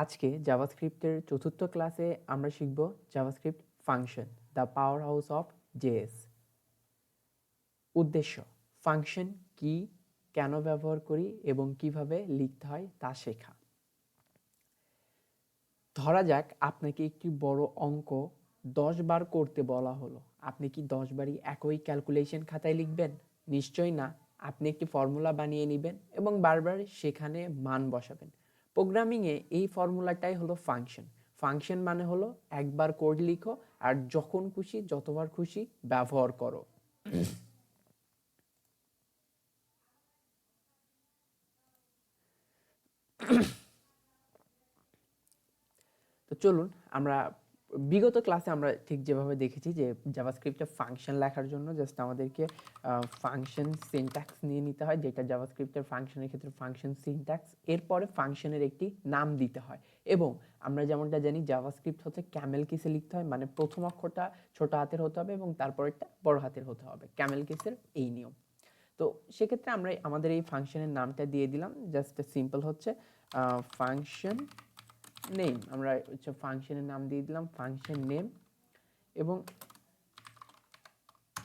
আজকে জাভাস্ক্রিপ্টের চতুর্থ ক্লাসে আমরা শিখব JavaScript function, the power house of JS. উদ্দেশ্য, ফাংশন কি, কেন ব্যবহার করি এবং কিভাবে লিখতে হয় তা শেখা। ধরা যাক আপনাকে একটি বড় অঙ্ক 10 বার করতে বলা হলো। আপনি কি 10 বারই একই ক্যালকুলেশন খাতায় লিখবেন? নিশ্চয়ই না। আপনি একটি ফর্মুলা বানিয়ে নেবেন এবং বারবার সেখানে মান বসাবেন। প্রোগ্রামিংয়ে এই ফর্মুলাটাই হলো ফাংশন। ফাংশন মানে হলো একবার কোড লিখো আর যখন খুশি যতবার খুশি ব্যবহার করো। তো চলুন আমরা বিগত ক্লাসে আমরা ঠিক যেভাবে দেখেছি যে জাভাস্ক্রিপ্টে ফাংশন লেখার জন্য জাস্ট আমাদেরকে ফাংশন সিনট্যাক্স নিয়ে নিতে হয়, যেটা জাভাস্ক্রিপ্টের ফাংশনের ক্ষেত্রে ফাংশন সিনট্যাক্স। এরপরে ফাংশনের একটি নাম দিতে হয় এবং আমরা যেমনটা জানি জাভাস্ক্রিপ্ট হচ্ছে ক্যামেল কেসে লিখতে হয়, মানে প্রথম অক্ষরটা ছোট হাতের হতে হবে এবং তারপরেরটা বড় হাতের হতে হবে, ক্যামেল কেসের এই নিয়ম। তো সেক্ষেত্রে আমরা আমাদের এই ফাংশনের নামটা দিয়ে দিলাম, জাস্ট সিম্পল হচ্ছে ফাংশন নেম। আমরা হচ্ছে ফাংশনের নাম দিয়ে দিলাম ফাংশন নেম এবং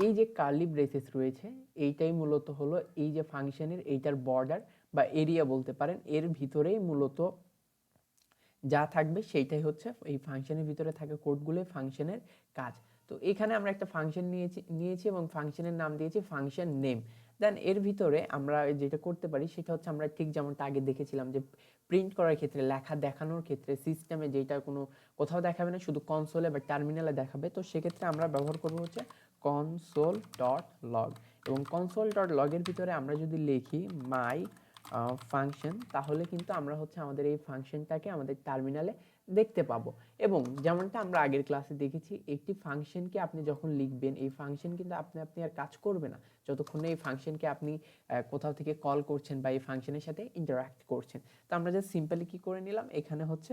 এই যে কার্লি ব্রেসেস রয়েছে এইটাই মূলত হলো এই যে ফাংশনের এইটার বর্ডার বা এরিয়া বলতে পারেন। এর ভিতরেই মূলত যা থাকবে সেইটাই হচ্ছে এই ফাংশনের ভিতরে থাকা কোডগুলো ফাংশনের কাজ। তো এখানে আমরা একটা ফাংশন নিয়েছি এবং ফাংশনের নাম দিয়েছি ফাংশন নেম। দেন এর ভিতরে আমরা যেটা করতে পারি সেটা হচ্ছে আমরা ঠিক যেমনটা আগে দেখেছিলাম যে প্রিন্ট করার ক্ষেত্রে, লেখা দেখানোর ক্ষেত্রে সিস্টেমে যেটা কোনো কোথাও দেখাবে না, শুধু কনসোলে বা টার্মিনালে দেখাবে। তো সেক্ষেত্রে আমরা ব্যবহার করবো হচ্ছে কনসোল ডট লগ এবং কনসোল ডট লগের ভিতরে আমরা যদি লিখি মাই ফাংশন, তাহলে কিন্তু আমরা হচ্ছে আমাদের এই ফাংশনটাকে আমাদের টার্মিনালে দেখতে পাবো। এবং যেমনটা আমরা আগের ক্লাসে দেখেছি, একটি ফাংশনকে আপনি যখন লিখবেন এই ফাংশন কিন্তু আপনি আর কাজ করবে না যতক্ষণ না এই ফাংশনকে আপনি কোথাও থেকে কল করছেন বা এই ফাংশনের সাথে ইন্টারাক্ট করছেন। তো আমরা জাস্ট সিম্পলি কি করে নিলাম, এখানে হচ্ছে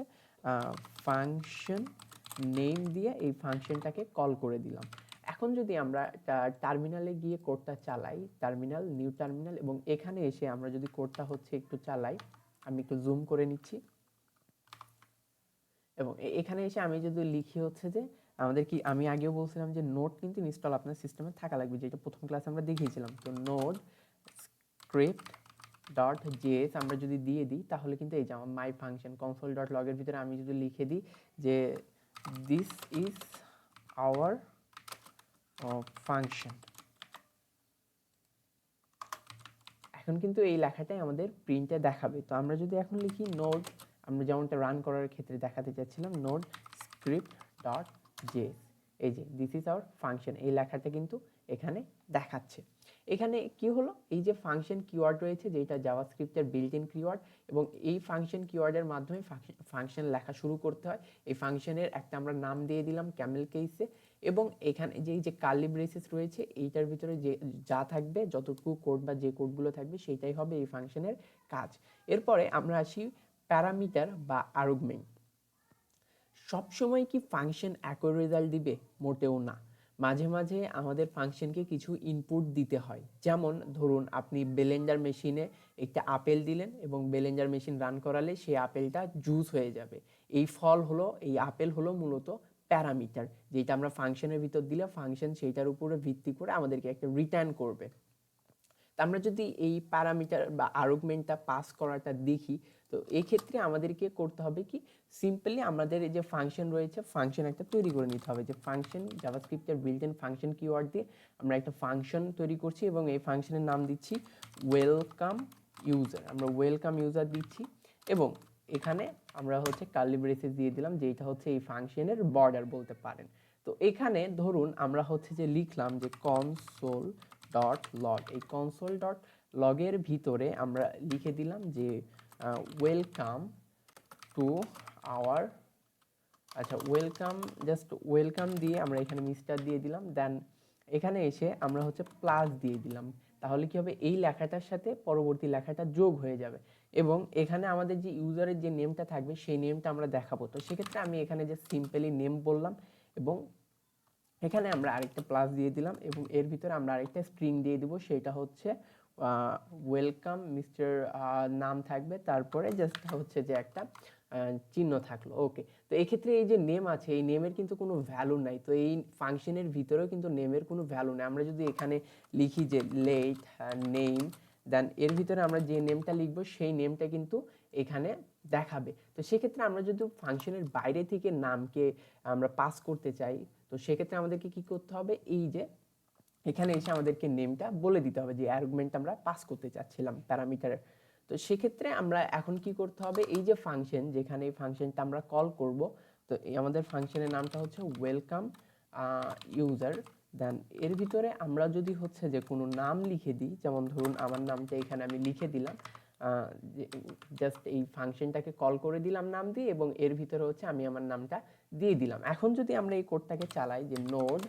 ফাংশন নেম দিয়ে এই ফাংশনটাকে কল করে দিলাম। এখন যদি আমরা টার্মিনালে গিয়ে কোডটা চালাই, টার্মিনাল, নিউ টার্মিনাল, এবং এখানে এসে আমরা যদি কোডটা হচ্ছে একটু চালাই, আমি একটু জুম করে নিচ্ছি এবং এখানে এসে আমি যদি লিখি হচ্ছে যে আমাদের কি, আমি আগেও বলছিলাম যে নোড কিন্তু ইনস্টল আপনার সিস্টেমে থাকা লাগবে, যেটা প্রথম ক্লাসে আমরা দেখিয়েছিলাম। তো নোড স্ক্রিপ্ট ডট জেএস আমরা যদি দিয়ে দিই তাহলে কিন্তু এই যে আমার মাই ফাংশন কনসোল ডট লগের ভিতরে আমি যদি লিখে দিই যে দিস ইজ আওয়ার ফাংশন, এখন কিন্তু এই লেখাটাই আমাদের প্রিন্টে দেখাবে। তো আমরা যদি এখন লিখি নোড, আমরা যেমনটা রান করার ক্ষেত্রে দেখাতে চাচ্ছিলাম, নোড স্ক্রিপ্ট ডট জেএস, এই যে দিস ইজ আওয়ার ফাংশন, এই লেখাটা কিন্তু এখানে দেখাচ্ছে। এখানে কি হলো, এই যে ফাংশন কিওয়ার্ড রয়েছে যেটা জাভাস্ক্রিপ্টের বিল্ট ইন কিওয়ার্ড, এবং এই ফাংশন কিওয়ার্ডের মাধ্যমে ফাংশন লেখা শুরু করতে হয়। এই ফাংশনের একটা আমরা নাম দিয়ে দিলাম ক্যামেল কেসে, এবং এখানে যে কার্লি ব্রেসেস রয়েছে এইটার ভিতরে যে যা থাকবে, যতটুকু কোড বা যে কোডগুলো থাকবে সেইটাই হবে এই ফাংশনের কাজ। এরপরে আমরা আসি প্যারামিটার বা আর্গুমেন্ট। সবসময় কি ফাংশন একই রেজাল্ট দিবে? মোটেও না। মাঝে মাঝে আমাদের ফাংশনকে কিছু ইনপুট দিতে হয়। যেমন ধরুন আপনি ব্লেন্ডার মেশিনে একটা আপেল দিলেন এবং ব্লেন্ডার মেশিন রান করালে সেই আপেলটা জুস হয়ে যাবে। এই ফল হলো, এই আপেল হলো মূলত প্যারামিটার, যেটা আমরা ফাংশনের ভিতর দিলে ফাংশন সেইটার উপরে ভিত্তি করে আমাদেরকে একটা রিটার্ন করবে। আমরা যদি এই প্যারামিটার বা আর্গুমেন্টটা পাস করাটা দেখি, তো এই ক্ষেত্রে আমাদেরকে করতে হবে কি, সিম্পলি আমাদের এই যে ফাংশন রয়েছে ফাংশন একটা তৈরি করে নিতে হবে। যে ফাংশন জাভাস্ক্রিপ্টের বিল্ট ইন ফাংশন কিওয়ার্ড দিয়ে আমরা একটা ফাংশন তৈরি করছি এবং এই ফাংশনের নাম দিচ্ছি ওয়েলকাম ইউজার। আমরা ওয়েলকাম ইউজার দিচ্ছি এবং এখানে আমরা হচ্ছে কার্লি ব্রেসেস দিয়ে দিলাম, যেটা হচ্ছে এই ফাংশনের বর্ডার বলতে পারেন। তো এখানে ধরুন আমরা হচ্ছে যে লিখলাম যে কনসোল ডট লগ, এই কনসোল ডট লগের ভিতরে আমরা লিখে দিলাম যে ওয়েলকাম টু আওয়ার, আচ্ছা ওয়েলকাম, জাস্ট ওয়েলকাম দিয়ে আমরা এখানে মিস্টার দিয়ে দিলাম। দেন এখানে এসে আমরা হচ্ছে প্লাস দিয়ে দিলাম, তাহলে কি হবে, এই লেখাটার সাথে পরবর্তী লেখাটা যোগ হয়ে যাবে এবং এখানে আমাদের যে ইউজারের যে নেমটা থাকবে সেই নেমটা আমরা দেখাবো। তো সেক্ষেত্রে আমি এখানে যে সিম্পলি নেম বললাম এবং এখানে আমরা আরেকটা প্লাস দিয়ে দিলাম এবং এর ভিতরে আমরা আরেকটা স্ট্রিং দিয়ে দিব, সেটা হচ্ছে ওয়েলকাম মিস্টার নাম থাকবে, তারপরে জাস্ট হচ্ছে যে একটা চিহ্ন থাকলো। ওকে, তো এক্ষেত্রে এই যে নেম আছে, এই নেমের কিন্তু কোনো ভ্যালু নাই। তো এই ফাংশনের ভিতরেও কিন্তু নেমের কোনো ভ্যালু নেই। আমরা যদি এখানে লিখি যে লেট নেম, দেন এর ভিতরে আমরা যে নেমটা লিখবো সেই নেমটা কিন্তু এখানে দেখাবে। তো সেক্ষেত্রে আমরা যদি ফাংশনের বাইরে থেকে নামকে আমরা পাস করতে চাই, তো সেক্ষেত্রে আমাদেরকে কি করতে হবে, এই যে এখানে এসে আমাদেরকে নেমটা বলে দিতে হবে যে আর্গুমেন্ট আমরা পাস করতে চাচ্ছিলাম প্যারামিটারের। তো সেক্ষেত্রে আমরা এখন কি করতে হবে, এই যে ফাংশন, যেখানে এই ফাংশনটা আমরা কল করব, তো এই আমাদের ফাংশনের নামটা হচ্ছে ওয়েলকাম ইউজার। দেন এর ভিতরে আমরা যদি হচ্ছে যে কোনো নাম লিখে দিই, যেমন ধরুন আমার নামটা এখানে আমি লিখে দিলাম, জাস্ট এই ফাংশনটাকে কল করে দিলাম নাম দিয়ে, এবং এর ভিতরে হচ্ছে আমি আমার নামটা দিয়ে দিলাম। এখন যদি আমরা এই কোডটাকে চালাই যে নোড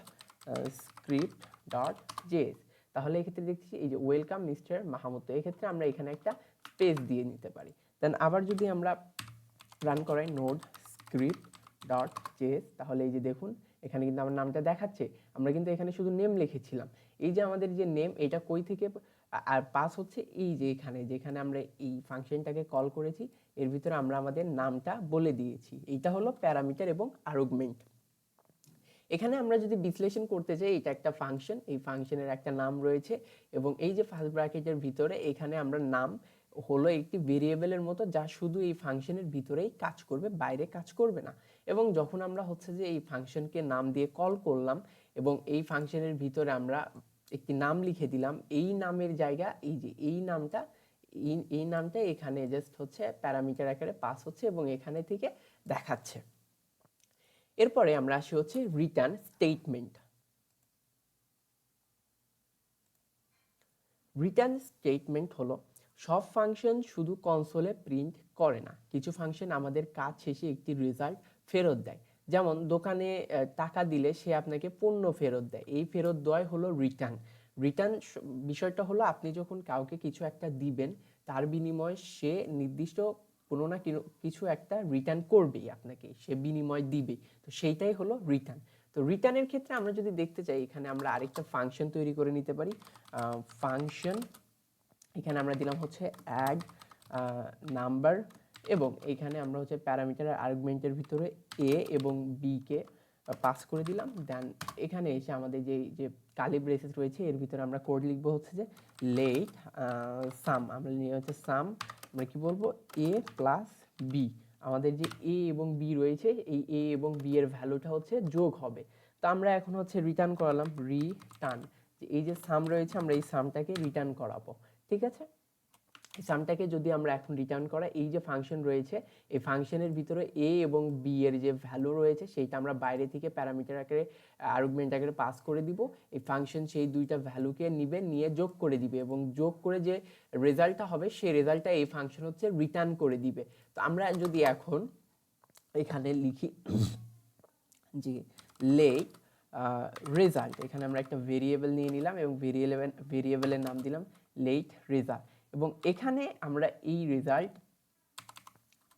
স্ক্রিপ্ট ডট জেএস, তাহলে এক্ষেত্রে দেখছি এই যে ওয়েলকাম মিস্টার মাহমুদ। তো এক্ষেত্রে আমরা এখানে একটা স্পেস দিয়ে নিতে পারি। দেন আবার যদি আমরা রান করাই নোড স্ক্রিপ্ট ডট জেএস, তাহলে এই যে দেখুন এখানে কিন্তু আমার নামটা দেখাচ্ছে। আমরা কিন্তু এখানে শুধু নেম লিখেছিলাম। এই যে আমাদের যে নেম, এটা কই থেকে আর পাস হচ্ছে, এই যে এখানে যেখানে আমরা এই ফাংশনটাকে কল করেছি, এর ভিতরে আমরা আমাদের নামটা বলে দিয়েছি। এইটা হলো প্যারামিটার এবং আর্গুমেন্ট। এখানে আমরা যদি বিশ্লেষণ করতে চাই, এটা একটা ফাংশন, এই ফাংশনের একটা নাম রয়েছে, এবং এই যে ফার্স্ট ব্র্যাকেটের ভিতরে এখানে আমরা নাম হলো একটি ভেরিয়েবলের মতো, যা শুধু এই ফাংশনের ভিতরেই কাজ করবে, বাইরে কাজ করবে না। এবং যখন আমরা হচ্ছে যে এই ফাংশনকে নাম দিয়ে কল করলাম এবং এই ফাংশনের ভিতরে আমরা একটি নাম লিখে দিলাম, এই নামের জায়গা এই যে এই নামটা এখানে জাস্ট হচ্ছে প্যারামিটার আকারে পাস হচ্ছে এবং এখানে থেকে দেখাচ্ছে। এরপরে আমরা আসি হচ্ছে রিটার্ন স্টেটমেন্ট। রিটার্ন স্টেটমেন্ট হলো সব ফাংশন শুধু কনসোলে প্রিন্ট করে না, কিছু ফাংশন আমাদের কাজ শেষে একটি রেজাল্ট ফেরত দেয়। যেমন দোকানে টাকা দিলে সে আপনাকে পণ্য ফেরত দেয়, এই ফেরত দেওয়াই হলো রিটার্ন। রিটার্ন বিষয়টা হলো আপনি যখন কাউকে কিছু একটা দিবেন, তার বিনিময়ে সে নির্দিষ্ট কোনো না কিছু একটা রিটার্ন করবেই আপনাকে, সে বিনিময় দিবে। তো সেইটাই হলো রিটার্ন। তো রিটার্নের ক্ষেত্রে আমরা যদি দেখতে চাই, এখানে আমরা আরেকটা ফাংশন তৈরি করে নিতে পারি। ফাংশন এখানে আমরা দিলাম হচ্ছে অ্যাড নাম্বার, এবং এখানে আমরা হচ্ছে প্যারামিটারের আর্গুমেন্টের ভিতরে এ এবং বি কে পাস করে দিলাম। দেন এখানে এসে আমাদের যে কালি ব্রেসেস রয়েছে, এর ভিতরে আমরা কোড লিখবো হচ্ছে যে লেট সাম, আমরা নিয়ে হচ্ছে সাম, আমরা কি বলবো এ প্লাস বি। আমাদের যে এ এবং বি রয়েছে, এই এ এবং বি এর ভ্যালুটা হচ্ছে যোগ হবে। তো আমরা এখন হচ্ছে রিটার্ন করালাম রিটার্ন, এই যে সাম রয়েছে আমরা এই সামটাকে রিটার্ন করাবো। ঠিক আছে, এই সামটাকে যদি আমরা এখন রিটার্ন করা, এই যে ফাংশন রয়েছে, এই ফাংশনের ভিতরে এ এবং বি এর যে ভ্যালু রয়েছে সেইটা আমরা বাইরে থেকে প্যারামিটার আকারে আর্গুমেন্ট আকারে পাস করে দিব। এই ফাংশন সেই দুইটা ভ্যালুকে নিবে, নিয়ে যোগ করে দিবে, এবং যোগ করে যে রেজাল্টটা হবে সেই রেজাল্টটা এই ফাংশন হচ্ছে রিটার্ন করে দিবে। তো আমরা যদি এখন এখানে লিখি যে লেট রেজাল্ট, এখানে আমরা একটা ভেরিয়েবল নিয়ে নিলাম এবং ভেরিয়েবলের নাম দিলাম লেট রেজাল্ট, এবং এখানে আমরা এই রেজাল্ট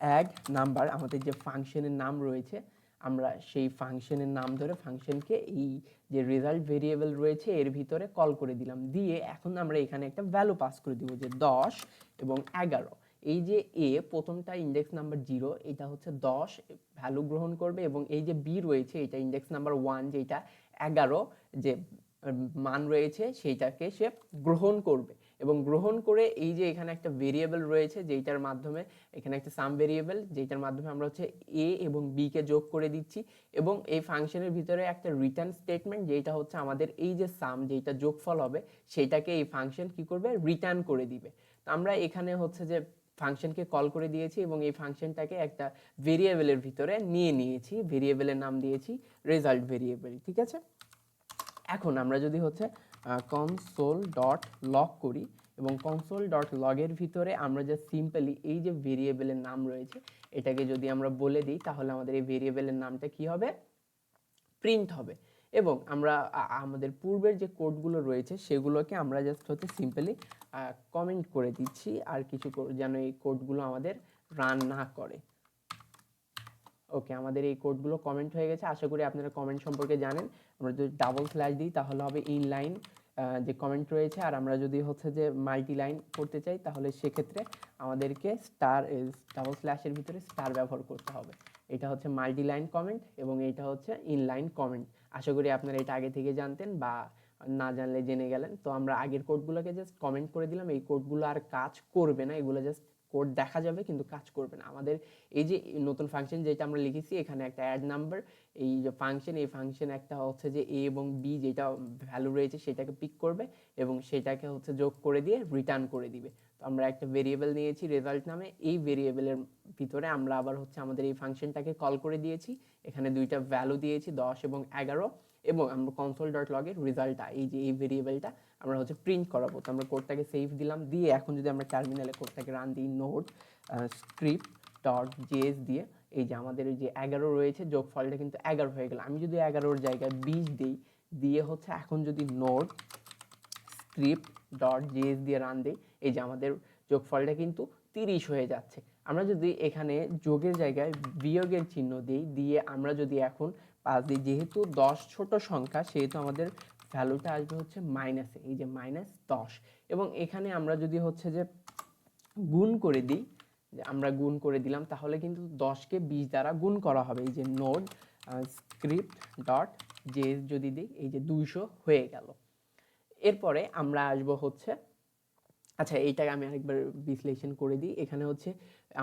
অ্যাড নাম্বার, আমাদের যে ফাংশনের নাম রয়েছে, আমরা সেই ফাংশনের নাম ধরে ফাংশনকে এই যে রেজাল্ট ভেরিয়েবল রয়েছে এর ভিতরে কল করে দিলাম, দিয়ে এখন আমরা এখানে একটা ভ্যালু পাস করে দিব যে 10 এবং 11। এই যে এ প্রথমটা ইন্ডেক্স নাম্বার 0, এটা হচ্ছে 10 ভ্যালু গ্রহণ করবে, এবং এই যে বি রয়েছে এটা ইন্ডেক্স নাম্বার 1, যেটা 11 যে মান রয়েছে সেইটাকে সে গ্রহণ করবে, এবং গ্রহণ করে এই যে এখানে একটা ভেরিয়েবল রয়েছে যেটার মাধ্যমে, এখানে একটা সাম ভেরিয়েবল যেটার মাধ্যমে আমরা হচ্ছে এ এবং বি কে যোগ করে দিচ্ছি, এবং এই ফাংশনের ভিতরে একটা রিটার্ন স্টেটমেন্ট যেটা হচ্ছে আমাদের এই যে সাম যেটা যোগফল হবে সেইটাকে এই ফাংশন কি করবে, রিটার্ন করে দিবে। তো আমরা এখানে হচ্ছে যে ফাংশনকে কল করে দিয়েছি এবং এই ফাংশনটাকে একটা ভেরিয়েবলের ভিতরে নিয়ে নিয়েছি, ভেরিয়েবলের নাম দিয়েছি রেজাল্ট ভেরিয়েবল। ঠিক আছে, এখন আমরা যদি হচ্ছে কনসোল ডট লগ করি, এবং কনসোল ডট লগের ভিতরে আমরা যে সিম্পলি এই যে ভেরিয়েবলের নাম রয়েছে এটাকে যদি আমরা বলে দিই, তাহলে আমাদের এই ভেরিয়েবলের নামটা কি হবে, প্রিন্ট হবে। এবং আমরা আমাদের পূর্বের যে কোডগুলো রয়েছে সেগুলোকে আমরা জাস্ট হচ্ছে সিম্পলি কমেন্ট করে দিচ্ছি, আর কিছু যেন এই কোডগুলো আমাদের রান না করে। ওকে, আমাদের এই কোডগুলো কমেন্ট হয়ে গেছে, আশা করি আপনারা কমেন্ট সম্পর্কে জানেন। আমরা যদি ডাবল স্ল্যাশ দিই তাহলে হবে ইনলাইন যে কমেন্ট রয়েছে, আর আমরা যদি হচ্ছে যে মাল্টি লাইন করতে চাই তাহলে সেক্ষেত্রে আমাদেরকে স্টার ডাবল স্ল্যাশের ভিতরে স্টার ব্যবহার করতে হবে। এটা হচ্ছে মাল্টি লাইন কমেন্ট এবং এটা হচ্ছে ইনলাইন কমেন্ট। আশা করি আপনারা এটা আগে থেকে জানতেন বা না জানলে জেনে গেলেন। তো আমরা আগের কোডগুলোকে জাস্ট কমেন্ট করে দিলাম, এই কোডগুলো আর কাজ করবে না, এগুলো জাস্ট কোড দেখা যাবে কিন্তু কাজ করবে না। আমাদের এই যে নতুন ফাংশন যেটা আমরা লিখেছি, এখানে একটা অ্যাড নাম্বার, এই যে ফাংশন, এই ফাংশন একটা হচ্ছে যে এ এবং বি যেটা ভ্যালু রয়েছে সেটাকে পিক করবে এবং সেটাকে হচ্ছে যোগ করে দিয়ে রিটার্ন করে দিবে। তো আমরা একটা ভেরিয়েবল নিয়েছি রেজাল্ট নামে, এই ভেরিয়েবলের ভিতরে আমরা আবার হচ্ছে আমাদের এই ফাংশনটাকে কল করে দিয়েছি। এখানে দুইটা ভ্যালু দিয়েছি 10 এবং 11, এবং আমরা কনসোল ডট লগের রেজাল্টটা এই যে এই ভেরিয়েবলটা আমরা হচ্ছে প্রিন্ট করাবো। তো আমরা কোডটাকে সেভ দিলাম, দিয়ে এখন যদি আমরা টার্মিনালে কোডটাকে রান দিই নোড স্ক্রিপ্ট ডট জেএস দিয়ে, এই যে আমাদের এই যে 11 রয়েছে যোগফলটা কিন্তু 11 হয়ে গেল। আমি যদি 11-র জায়গায় 20 দিই, দিয়ে হচ্ছে এখন যদি নোড স্ক্রিপ্ট ডট জেএস দিয়ে রান দিই, এই যে আমাদের যোগফলটা কিন্তু 30 হয়ে যাচ্ছে। আমরা যদি এখানে যোগের জায়গায় বিয়োগের চিহ্ন দিই, দিয়ে আমরা যদি এখন 5 দিই, যেহেতু 10 ছোট সংখ্যা সেহেতু আমাদের ভ্যালুটা আসবে হচ্ছে মাইনাসে, এই যে -10। এবং এখানে আমরা যদি হচ্ছে যে গুণ করে দিই, যে আমরা গুণ করে দিলাম, তাহলে কিন্তু 10কে 20 দ্বারা গুণ করা হবে। এই যে নোড স্ক্রিপ্ট ডট জেএস যদি দিই, এই যে 200 হয়ে গেল। এরপরে আমরা আসব হচ্ছে, আচ্ছা এইটাকে আমি আরেকবার বিশ্লেষণ করে দিই। এখানে হচ্ছে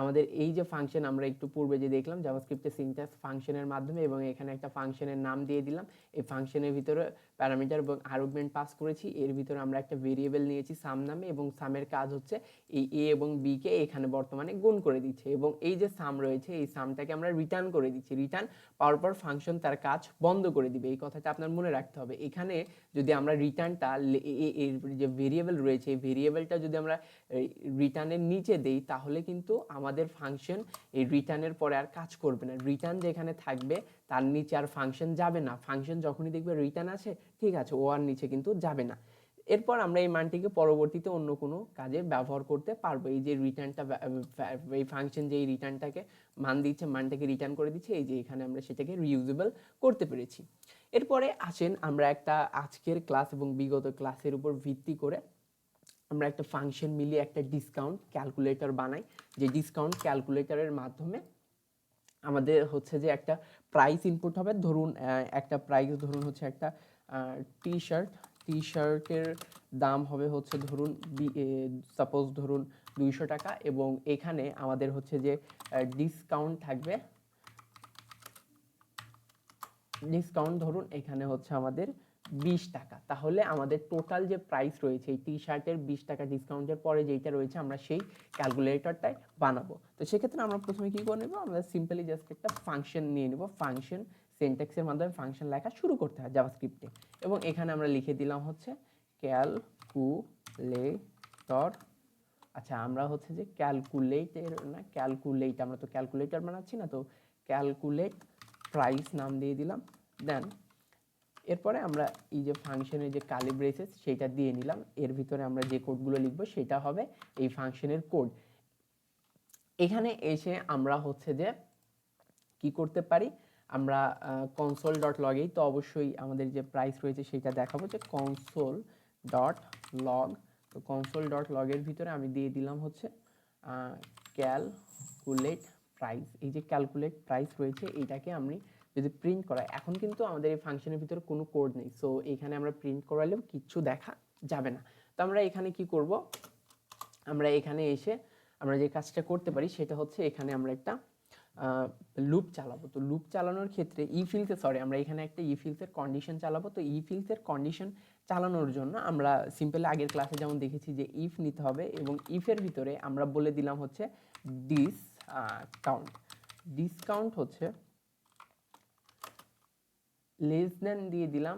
আমাদের এই যে ফাংশন আমরা একটু পূর্বে যে দেখলাম জাভাস্ক্রিপ্টের সিনট্যাক্স ফাংশনের মাধ্যমে, এবং এখানে একটা ফাংশনের নাম দিয়ে দিলাম, এই ফাংশনের ভিতরে প্যারামিটার এবং আর্গুমেন্ট পাস করেছি। এর ভিতরে আমরা একটা ভেরিয়েবল নিয়েছি সাম নামে, এবং সামের কাজ হচ্ছে এই এ এবং বি কে এখানে বর্তমানে গুণ করে দিচ্ছে, এবং এই যে সাম রয়েছে এই সামটাকে আমরা রিটার্ন করে দিচ্ছি। রিটার্ন পাওয়ার পর ফাংশন তার কাজ বন্ধ করে দিবে, এই কথাটা আপনার মনে রাখতে হবে। এখানে যদি আমরা রিটার্নটা এর যে ভেরিয়েবল রয়েছে এই ভেরিয়েবলটা যদি আমরা রিটার্নের নিচে দেই, তাহলে কিন্তু আমাদের ফাংশন এই রিটার্নের পরে আর কাজ করবে না। রিটার্ন যেখানে থাকবে তার নিচে আর ফাংশন যাবে না। ফাংশন যখনই দেখবে রিটার্ন আছে, ঠিক আছে, ও আর নিচে কিন্তু যাবে না। এরপর আমরা এই মানটিকে পরবর্তীতে অন্য কোনো কাজে ব্যবহার করতে পারবো। এই যে রিটার্নটা, এই ফাংশন যে এই রিটার্নটাকে মান দিচ্ছে, মানটাকে রিটার্ন করে দিচ্ছে, এই যে এখানে আমরা সেটাকে রিউজেবল করতে পেরেছি। এরপরে আসেন আমরা একটা আজকের ক্লাস এবং বিগত ক্লাসের উপর ভিত্তি করে আমরা একটা ফাংশন মিলিয়ে একটা ডিসকাউন্ট ক্যালকুলেটর বানাই, যে ডিসকাউন্ট ক্যালকুলেটরের মাধ্যমে আমাদের হচ্ছে যে একটা প্রাইস ইনপুট হবে। ধরুন একটা প্রাইস, ধরুন হচ্ছে একটা টি শার্টের দাম হবে হচ্ছে ধরুন সাপোজ ধরুন 200 টাকা, এবং এখানে আমাদের হচ্ছে যে ডিসকাউন্ট থাকবে, ডিসকাউন্ট ধরুন এখানে হচ্ছে আমাদের 20 টাকা। তাহলে আমাদের টোটাল যে প্রাইস রয়েছে এই টি শার্টের 20 টাকা ডিসকাউন্টের পরে যেটা রয়েছে আমরা সেই ক্যালকুলেটরটাই বানাবো। তো সেক্ষেত্রে আমরা প্রথমে কি করে নেব, আমরা সিম্পলি জাস্ট একটা ফাংশন নিয়ে নেব। ফাংশন সিনট্যাক্সের মাধ্যমে ফাংশন লেখা শুরু করতে হয় জাভাস্ক্রিপ্টে, এবং এখানে আমরা লিখে দিলাম হচ্ছে ক্যালকুলেটর। আচ্ছা আমরা হচ্ছে যে ক্যালকুলেটের না, ক্যালকুলেট, আমরা তো ক্যালকুলেটর বানাচ্ছি না, তো ক্যালকুলেট প্রাইস নাম দিয়ে দিলাম। দেন এরপরে আমরা এই যে ফাংশনের যে কার্লি ব্রেসেস সেটা দিয়ে নিলাম। এর ভিতরে আমরা যে কোডগুলো লিখবো সেটা হবে এই ফাংশনের কোড। এখানে এসে আমরা হচ্ছে যে কি করতে পারি, আমরা কনসোল ডট লগেই তো অবশ্যই আমাদের যে প্রাইস রয়েছে সেটা দেখাবো, যে কনসোল ডট লগ। তো কনসোল ডট লগের ভিতরে আমি দিয়ে দিলাম হচ্ছে ক্যালকুলেট প্রাইস। এই যে ক্যালকুলেট প্রাইস রয়েছে এইটাকে আমি যদি প্রিন্ট করাই, এখন কিন্তু আমাদের এই ফাংশনের ভিতরে কোনো কোড নেই, সো এখানে আমরা প্রিন্ট করালেও কিচ্ছু দেখা যাবে না। তো আমরা এখানে কি করব, আমরা এখানে এসে আমরা যে কাজটা করতে পারি সেটা হচ্ছে এখানে আমরা একটা লুপ চালাবো। তো লুপ চালানোর ক্ষেত্রে আমরা এখানে একটা ইফিলসের কন্ডিশন চালাবো। তো ইফিলসের কন্ডিশন চালানোর জন্য আমরা সিম্পলি আগের ক্লাসে যেমন দেখেছি যে ইফ নিতে হবে, এবং ইফের ভিতরে আমরা বলে দিলাম হচ্ছে ডিসকাউন্ট হচ্ছে লেস দেন দিয়ে দিলাম,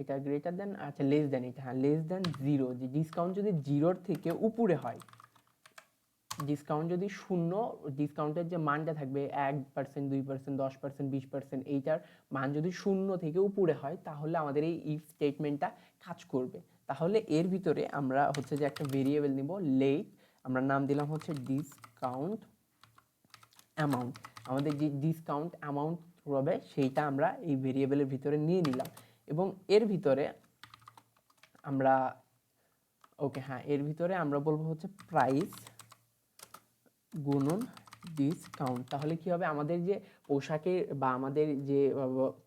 এটা গ্রেটার দেন, আচ্ছা লেস দেন, এটা হ্যাঁ লেস দেন 0, যে ডিসকাউন্ট যদি 0-র থেকে উপরে হয়, ডিসকাউন্ট যদি শূন্য, ডিসকাউন্টের যে মানটা থাকবে 1%, 2%, 10%, 20%, এইটার মান যদি 0 থেকে উপরে হয় তাহলে আমাদের এই ইফ স্টেটমেন্টটা কাজ করবে। তাহলে এর ভিতরে আমরা হচ্ছে যে একটা ভেরিয়েবল নিব লেট, আমরা নাম দিলাম হচ্ছে ডিসকাউন্ট অ্যামাউন্ট। আমাদের যে ডিসকাউন্ট অ্যামাউন্ট হবে সেইটা আমরা এই ভেরিয়েবলের ভিতরে নিয়ে নিলাম, এবং এর ভিতরে আমরা ওকে হ্যাঁ এর ভিতরে আমরা বলবো হচ্ছে প্রাইস গুণন ডিসকাউন্ট। তাহলে কি হবে, আমাদের যে পোশাকের বা আমাদের যে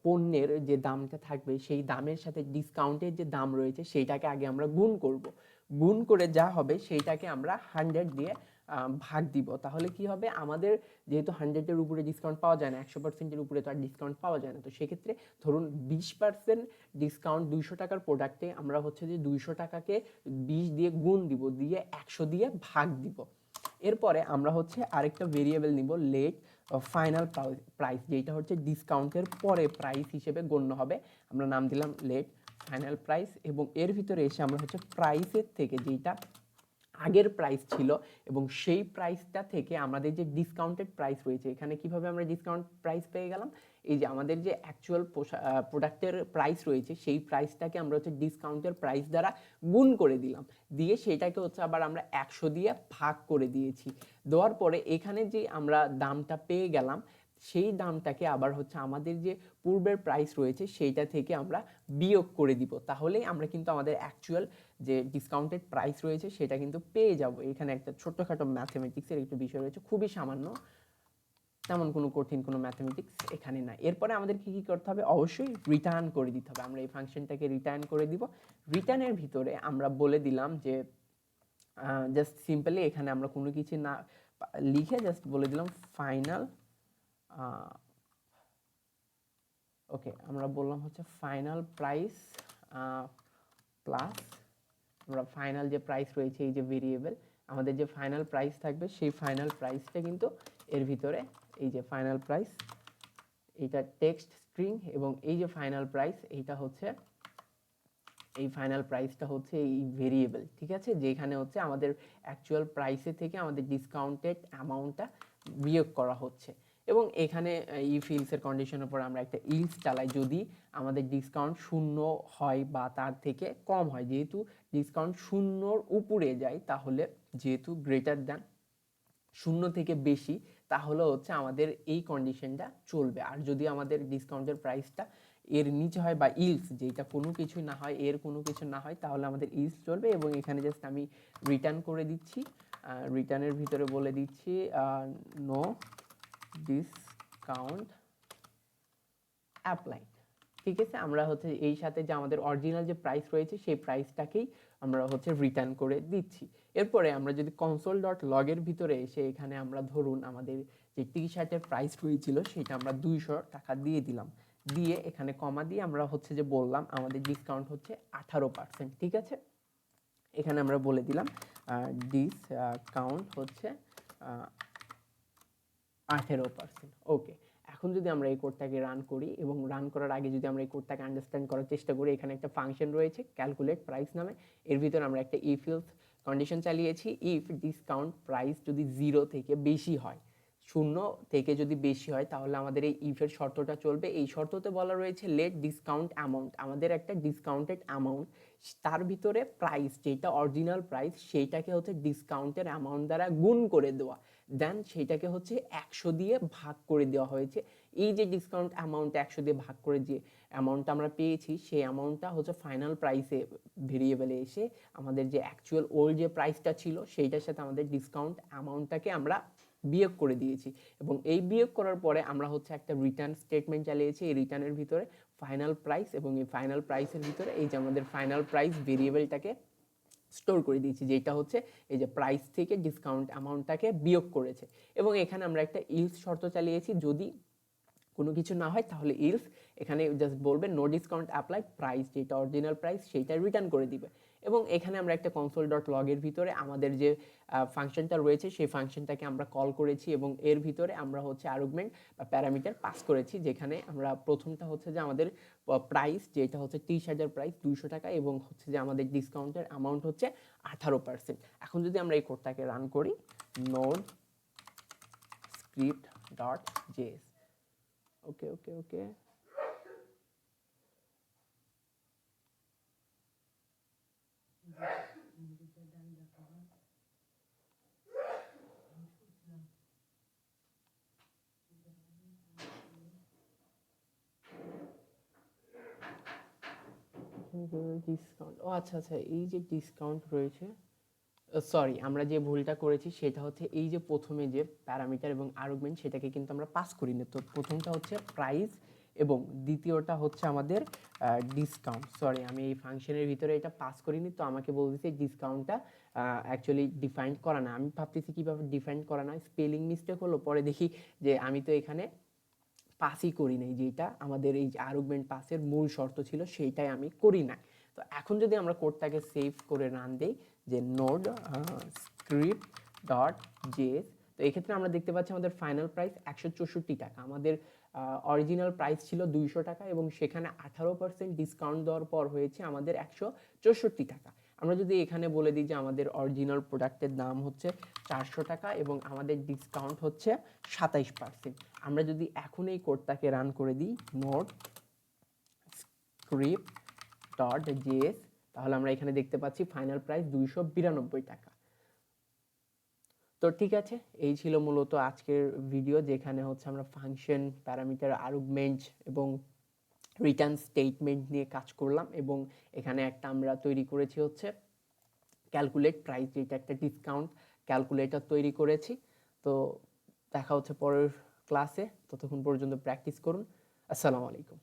পণ্যের যে দামটা থাকবে সেই দামের সাথে ডিসকাউন্টের যে দাম রয়েছে সেইটাকে আগে আমরা গুণ করব, গুণ করে যা হবে সেইটাকে আমরা 100 দিয়ে ভাগ দিব। তাহলে কি হবে, আমাদের যেহেতু 100-এর উপরে ডিসকাউন্ট পাওয়া যায় না, 100%-এর উপরে তো আর ডিসকাউন্ট পাওয়া যায় না, তো সেক্ষেত্রে ধরুন 20% ডিসকাউন্ট 200 টাকার প্রোডাক্টে আমরা হচ্ছে যে 200 টাকাকে 20 দিয়ে গুণ দিব, দিয়ে 100 দিয়ে ভাগ দিব। এরপরে আমরা হচ্ছে আরেকটা ভেরিয়েবল নিব লেট ফাইনাল প্রাইস, যেটা হচ্ছে ডিসকাউন্টের পরে প্রাইস হিসেবে গণ্য হবে। আমরা নাম দিলাম লেট ফাইনাল প্রাইস, এবং এর ভিতরে এসে আমরা হচ্ছে প্রাইসের থেকে যেটা আগের প্রাইস ছিল এবং সেই প্রাইসটা থেকে আমাদের যে ডিসকাউন্টেড প্রাইস রয়েছে, এখানে কিভাবে আমরা ডিসকাউন্ট প্রাইস পেয়ে গেলাম, এই যে আমাদের যে অ্যাকচুয়াল প্রোডাক্টের প্রাইস রয়েছে সেই প্রাইসটাকে আমরা হচ্ছে ডিসকাউন্টের প্রাইস দ্বারা গুণ করে দিলাম, দিয়ে সেটাকে হচ্ছে আবার আমরা 100 দিয়ে ভাগ করে দিয়েছি। দেওয়ার পরে এখানে যে আমরা দামটা পেয়ে গেলাম সেই দামটাকে আবার হচ্ছে আমাদের যে পূর্বের প্রাইস রয়েছে সেইটা থেকে আমরা বিয়োগ করে দিব, তাহলেই আমরা কিন্তু আমাদের অ্যাকচুয়াল যে ডিসকাউন্টেড প্রাইস রয়েছে সেটা কিন্তু পেয়ে যাব। এখানে একটা ছোট্টখাটো ম্যাথমেটিক্সের একটু বিষয় রয়েছে, খুবই সামান্য, তেমন কোনো কঠিন কোনো ম্যাথমেটিক্স এখানে না। এরপরে আমাদের কি কি করতে হবে, অবশ্যই রিটার্ন করে দিতে হবে। আমরা এই ফাংশনটাকে রিটার্ন করে দিব। রিটার্নের ভিতরে আমরা বলে দিলাম যে জাস্ট সিম্পলি এখানে আমরা কোনো কিছু না লিখে জাস্ট বলে দিলাম ফাইনাল, ওকে আমরা বললাম হচ্ছে ফাইনাল প্রাইস প্লাস আমরা ফাইনাল যে প্রাইস রয়েছে এই যে ভেরিয়েবল, আমাদের যে ফাইনাল প্রাইস থাকবে সেই ফাইনাল প্রাইসটা কিন্তু এর ভিতরে এই যে ফাইনাল প্রাইস এইটা টেক্সট স্ট্রিং, এবং এই যে ফাইনাল প্রাইস এইটা হচ্ছে এই ফাইনাল প্রাইসটা হচ্ছে এই ভেরিয়েবল, ঠিক আছে, যেখানে হচ্ছে আমাদের অ্যাকচুয়াল প্রাইসে থেকে আমাদের ডিসকাউন্টেড অ্যামাউন্টটা বিয়োগ করা হচ্ছে। এবং এখানে ইফ ইলসের কন্ডিশনের পর আমরা একটা ইলস চালাই, যদি আমাদের ডিসকাউন্ট 0 হয় বা তার থেকে কম হয়, যেহেতু ডিসকাউন্ট 0-র উপরে যায় তাহলে যেহেতু গ্রেটার দ্যান 0 থেকে বেশি তাহলে হচ্ছে আমাদের এই কন্ডিশনটা চলবে। আর যদি আমাদের ডিসকাউন্টের প্রাইসটা এর নিচে হয় বা ইলস যেটা কোনো কিছু না হয়, এর কোনো কিছু না হয়, তাহলে আমাদের ইলস চলবে। এবং এখানে জাস্ট আমি রিটার্ন করে দিচ্ছি, রিটার্নের ভিতরে বলে দিচ্ছি নো ডিসকাউন্ট অ্যাপ্লাই, ঠিক আছে। আমরা হচ্ছে এই সাথে যে আমাদের অরিজিনাল যে প্রাইস রয়েছে সেই প্রাইসটাকেই আমরা হচ্ছে রিটার্ন করে দিচ্ছি। এরপরে আমরা যদি কনসোল ডট লগের ভিতরে এসে এখানে আমরা ধরুন আমাদের যে টি শার্টের প্রাইস হয়েছিল সেটা আমরা 200 টাকা দিয়ে দিলাম, দিয়ে এখানে কমা দিয়ে আমরা হচ্ছে যে বললাম আমাদের ডিসকাউন্ট হচ্ছে 18%, ঠিক আছে। এখানে আমরা বলে দিলাম ডিসকাউন্ট হচ্ছে 18%, ওকে। এখন যদি আমরা এই কোডটাকে রান করি, এবং রান করার আগে যদি আমরা এই কোডটাকে আন্ডারস্ট্যান্ড করার চেষ্টা করি, এখানে একটা ফাংশন রয়েছে ক্যালকুলেট প্রাইস নামে, এর ভিতরে আমরা একটা ইফ এলস কন্ডিশন চালিয়েছি। ইফ ডিসকাউন্ট প্রাইস যদি 0 থেকে বেশি হয়, 0 থেকে যদি বেশি হয় তাহলে আমাদের এই ইফের শর্তটা চলবে। এই শর্ততে বলা রয়েছে লেট ডিসকাউন্ট অ্যামাউন্ট, আমাদের একটা ডিসকাউন্টেড অ্যামাউন্ট, তার ভিতরে প্রাইস যেটা অরিজিনাল প্রাইস সেইটাকে হচ্ছে ডিসকাউন্টের অ্যামাউন্ট দ্বারা গুণ করে দেওয়া, দেন সেইটাকে হচ্ছে 100 দিয়ে ভাগ করে দেওয়া হয়েছে। এই যে ডিসকাউন্ট অ্যামাউন্ট 100 দিয়ে ভাগ করে যে অ্যামাউন্টটা আমরা পেয়েছি সেই অ্যামাউন্টটা হচ্ছে ফাইনাল প্রাইসে ভেরিয়েবলে এসে আমাদের যে অ্যাকচুয়াল ওল্ড যে প্রাইসটা ছিল সেইটার সাথে আমাদের ডিসকাউন্ট অ্যামাউন্টটাকে আমরা বিয়োগ করে দিয়েছি। এবং এই বিয়োগ করার পরে আমরা হচ্ছে একটা রিটার্ন স্টেটমেন্ট চালিয়েছি। এই রিটার্নের ভিতরে ফাইনাল প্রাইস, এবং এই ফাইনাল প্রাইসের ভিতরে এই যে আমাদের ফাইনাল প্রাইস ভেরিয়েবলটাকে স্টোর করে দিয়েছি, যেটা হচ্ছে এই যে প্রাইস থেকে ডিসকাউন্ট অ্যামাউন্টটাকে বিয়োগ করেছে। এবং এখানে আমরা একটা ইলস শর্ত চালিয়েছি, যদি কোনো কিছু না হয় তাহলে ইলস এখানে জাস্ট বলবে নো ডিসকাউন্ট অ্যাপ্লাই, প্রাইস যেটা অরিজিনাল প্রাইস সেইটা রিটার্ন করে দিবে। এবং এখানে আমরা একটা কনসোল ডট লগের ভিতরে আমাদের যে ফাংশনটা রয়েছে সেই ফাংশনটাকে আমরা কল করেছি, এবং এর ভিতরে আমরা হচ্ছে আর্গুমেন্ট বা প্যারামিটার পাস করেছি, যেখানে আমরা প্রথমটা হচ্ছে যে আমাদের প্রাইস যেটা হচ্ছে টি শার্টের প্রাইস 200 টাকা, এবং হচ্ছে যে আমাদের ডিসকাউন্টের অ্যামাউন্ট হচ্ছে 18%। এখন যদি আমরা এই কোডটাকে রান করি নোড স্ক্রিপ্ট ডট জেএস, ওকে ওকে ওকে, ডিসকাউন্ট, ও আচ্ছা আচ্ছা, এই যে ডিসকাউন্ট রয়েছে, সরি আমরা যে ভুলটা করেছি সেটা হচ্ছে এই যে প্রথমে যে প্যারামিটার এবং আর্গুমেন্ট সেটাকে কিন্তু আমরা পাস করিনি। তো প্রথমটা হচ্ছে প্রাইস এবং দ্বিতীয়টা হচ্ছে আমাদের ডিসকাউন্ট। সরি আমি এই ফাংশনের ভিতরে এটা পাস করিনি, তো আমাকে বলতেছে ডিসকাউন্টটা অ্যাকচুয়ালি ডিফাইন করা না। আমি ভাবতেছি কীভাবে ডিফাইন করা না, স্পেলিং মিস্টেক হলো, পরে দেখি যে আমি তো এখানে পাসই করি নাই, যেটা আমাদের এই যে আর্গুমেন্ট পাসের মূল শর্ত ছিল সেইটাই আমি করি না। তো এখন যদি আমরা কোডটাকে সেভ করে রান দেই যে নোড স্ক্রিপ্ট ডট জেএস, তো এক্ষেত্রে আমরা দেখতে পাচ্ছি আমাদের ফাইনাল প্রাইস 164 টাকা। আমাদের অরিজিনাল প্রাইস ছিল 200 টাকা এবং সেখানে 18% ডিসকাউন্ট দেওয়ার পর হয়েছে আমাদের 164 টাকা। আমরা যদি এখানে বলে দিই যে আমাদের অরিজিনাল প্রোডাক্টের দাম হচ্ছে 400 টাকা এবং আমাদের ডিসকাউন্ট হচ্ছে 27%। আমরা যদি এখন এই কোডটাকে রান করে দিই নোড স্ক্রিপ্ট ডট জেএস, তাহলে আমরা এখানে দেখতে পাচ্ছি ফাইনাল প্রাইস 292 টাকা। তো ঠিক আছে, এই ছিল মূলত আজকের ভিডিও, যেখানে হচ্ছে আমরা ফাংশন, প্যারামিটার, আর্গুমেন্ট এবং রিটার্ন স্টেটমেন্ট নিয়ে কাজ করলাম এবং এখানে একটা আমরা তৈরি করেছি হচ্ছে ক্যালকুলেট প্রাইস, যেটা একটা ডিসকাউন্ট ক্যালকুলেটর তৈরি করেছি। তো দেখা হচ্ছে পরের ক্লাসে, ততক্ষণ পর্যন্ত প্র্যাকটিস করুন। আসসালামু আলাইকুম।